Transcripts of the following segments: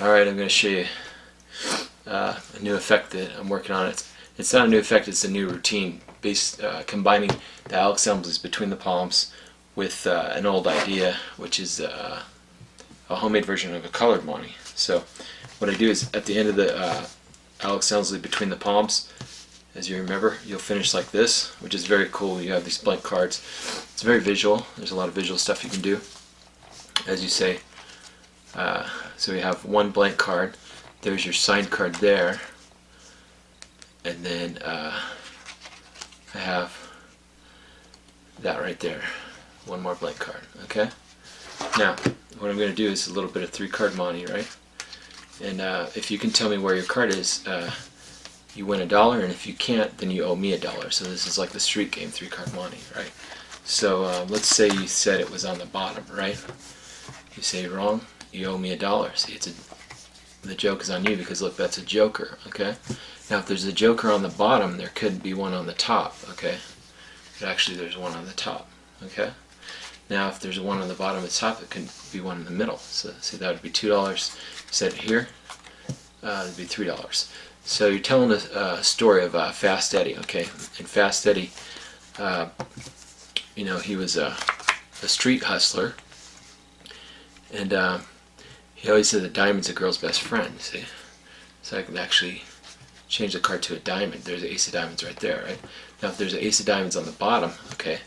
Alright, I'm going to show you a new effect that I'm working on. It's not a new effect, it's a new routine based combining the Alex Elmsleys between the palms with an old idea, which is a homemade version of a colored Monte. So what I do is at the end of the Alex Elmsley between the palms, as you remember, you'll finish like this, which is very cool. You have these blank cards. It's very visual. There's a lot of visual stuff you can do, as you say. So we have one blank card. There's your signed card there, and then I have that right there. One more blank card. Okay. Now, what I'm going to do is a little bit of 3-card Monte, right? And if you can tell me where your card is, you win $1, and if you can't, then you owe me $1. So this is like the street game, 3-card Monte, right? So let's say you said it was on the bottom, right? You say wrong, you owe me $1. See, the joke is on you because look, that's a joker, okay? Now if there's a joker on the bottom, there could be one on the top, okay? But actually there's one on the top, okay? Now if there's one on the bottom and the top, it could be one in the middle. So see, that would be $2. Set it here, it would be $3. So you're telling a story of Fast Eddie, okay? And Fast Eddie, you know, he was a street hustler, and he always said that diamond's a girl's best friend, see? So I can actually change the card to a diamond. There's an ace of diamonds right there, right? Now if there's an ace of diamonds on the bottom, okay,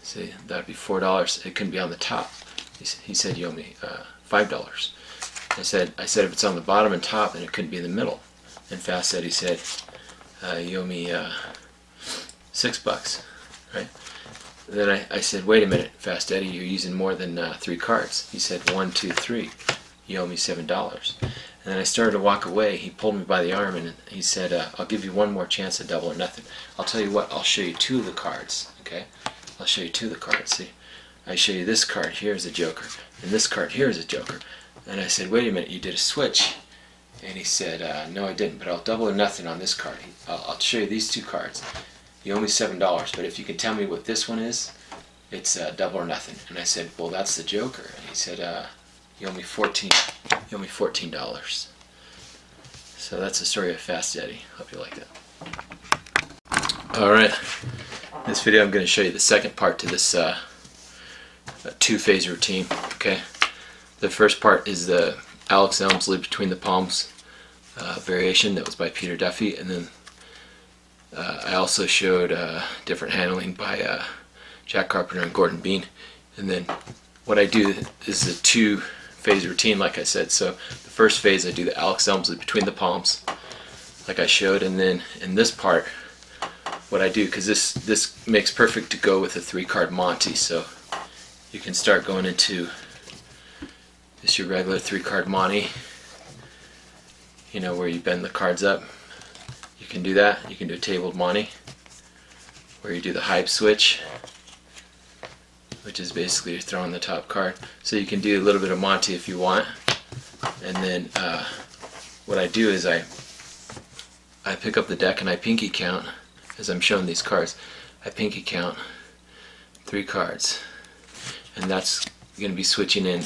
see, that would be $4. It couldn't be on the top. He said you owe me $5. I said if it's on the bottom and top, then it couldn't be in the middle. And Fast Eddie said, you owe me $6, right? Then I said, wait a minute, Fast Eddie, you're using more than 3 cards. He said, 1, 2, 3. You owe me $7. And then I started to walk away. He pulled me by the arm and he said, I'll give you one more chance at double or nothing. I'll tell you what, I'll show you 2 of the cards, okay? I'll show you 2 of the cards, see? I show you this card, here's a joker, and this card here is a joker. And I said, wait a minute, you did a switch. And he said, no I didn't, but I'll double or nothing on this card. I'll show you these 2 cards. You owe me $7, but if you can tell me what this one is, it's double or nothing. And I said, well, that's the joker. And he said, you owe me $14. So that's the story of Fast Eddie. Hope you like that. Alright, in this video I'm going to show you the second part to this 2-phase routine. Okay, the first part is the Alex Elmsley between the palms variation that was by Peter Duffy, and then I also showed different handling by Jack Carpenter and Gordon Bean. And then what I do is a 2-phase routine, like I said. So the first phase I do the Alex Elmsley between the palms, like I showed, and then in this part, what I do, because this makes perfect to go with a 3-card Monte. So you can start going into just your regular 3-card Monte, you know, where you bend the cards up. You can do that. You can do a tabled Monte, where you do the hype switch, which is basically you're throwing the top card. So you can do a little bit of Monte if you want. And then what I do is I pick up the deck and I pinky count, as I'm showing these cards. I pinky count 3 cards. And that's going to be switching in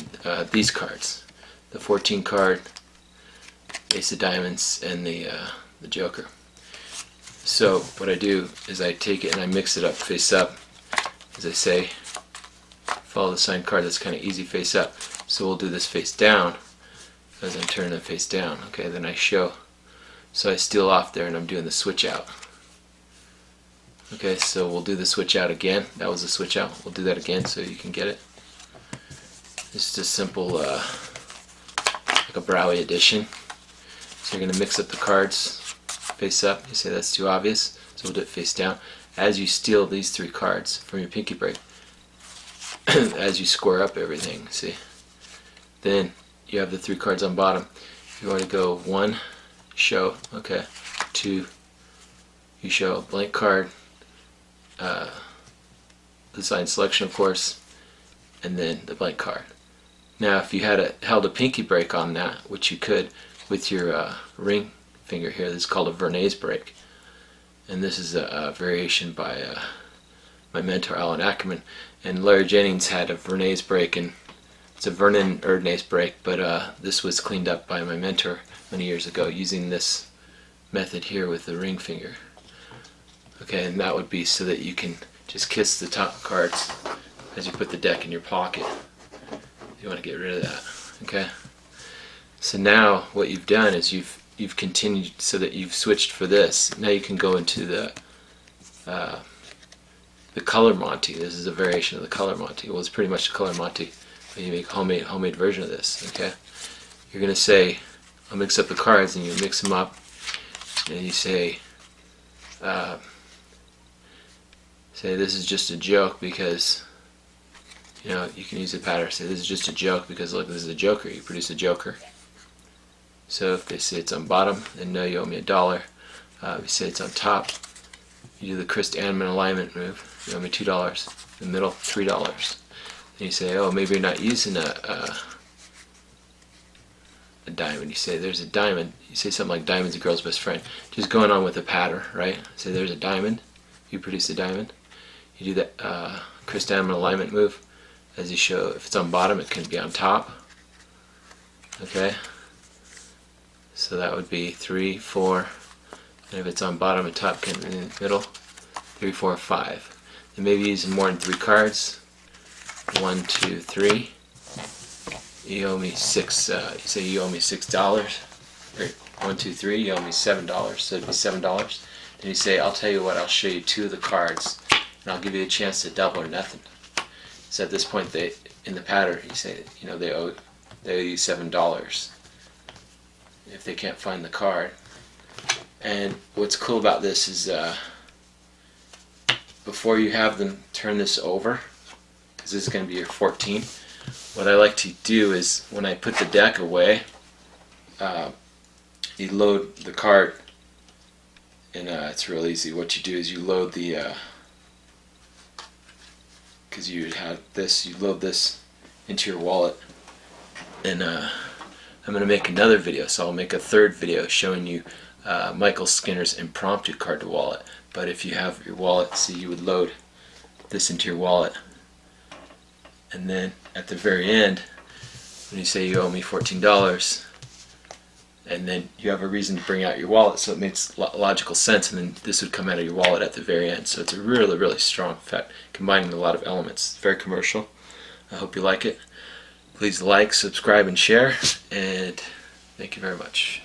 these cards. The 14 card, ace of diamonds, and the joker. So what I do is I take it and I mix it up face up. As I say, follow the signed card. That's kind of easy face up. So we'll do this face down as I'm turning it face down. Okay, then I show. So I steal off there and I'm doing the switch out. Okay, so we'll do the switch out again. That was the switch out. We'll do that again so you can get it. It's just simple, like a Browie addition. So you're going to mix up the cards face up. You say that's too obvious, so we'll do it face down. As you steal these 3 cards from your pinky break, as you square up everything, see, then you have the 3 cards on bottom. You want to go 1, show, okay, 2, you show a blank card, the signed selection of course, and then the blank card. Now if you had held a pinky break on that, which you could with your ring finger here, this is called a Vernay's break, and this is a variation by my mentor Allan Ackerman, and Larry Jennings had a Vernay's break, and It's a Vernon Erdnase break, but this was cleaned up by my mentor many years ago using this method here with the ring finger. Okay, and that would be so that you can just kiss the top cards as you put the deck in your pocket. You want to get rid of that. Okay. So now what you've done is you've continued so that you've switched for this. Now you can go into the color Monte. This is a variation of the color Monte. Well, it's pretty much the color Monte, but you make a homemade version of this. Okay. You're gonna say, I'll mix up the cards, and you mix them up, and you say, this is just a joke because, you know, you can use the pattern. Say this is just a joke because look, this is a joker. You produce a joker. So if they say it's on bottom, then no, you owe me $1. If you say it's on top, you do the Christ-Anman alignment move. You owe me $2. In the middle, $3. Then you say, oh, maybe you're not using a diamond. You say there's a diamond. You say something like diamond's a girl's best friend. Just going on with the pattern, right? Say there's a diamond. You produce a diamond. You do that Christ-Anman alignment move. As you show, if it's on bottom, it can be on top. Okay. So that would be 3, 4, and if it's on bottom and top, can in the middle, 3, 4, 5. And maybe using more than 3 cards. 1, 2, 3. You owe me 6. You say you owe me $6. Or 1, 2, 3. You owe me $7. So it'd be $7. Then you say, I'll tell you what. I'll show you 2 of the cards, and I'll give you a chance to double or nothing. So at this point, they in the pattern, you say, you know, they owe you $7. If they can't find the card. And what's cool about this is before you have them turn this over, because this is going to be your 14, what I like to do is when I put the deck away, you load the card, and it's real easy. What you do is you load the because you have this, you load this into your wallet, and I'm going to make another video, so I'll make a third video showing you Michael Skinner's impromptu card to wallet. But if you have your wallet, see, you would load this into your wallet, and then at the very end, when you say you owe me $14, and then you have a reason to bring out your wallet, so it makes logical sense, and then this would come out of your wallet at the very end. So it's a really, really strong effect, combining a lot of elements. It's very commercial. I hope you like it. Please like, subscribe, and share, and thank you very much.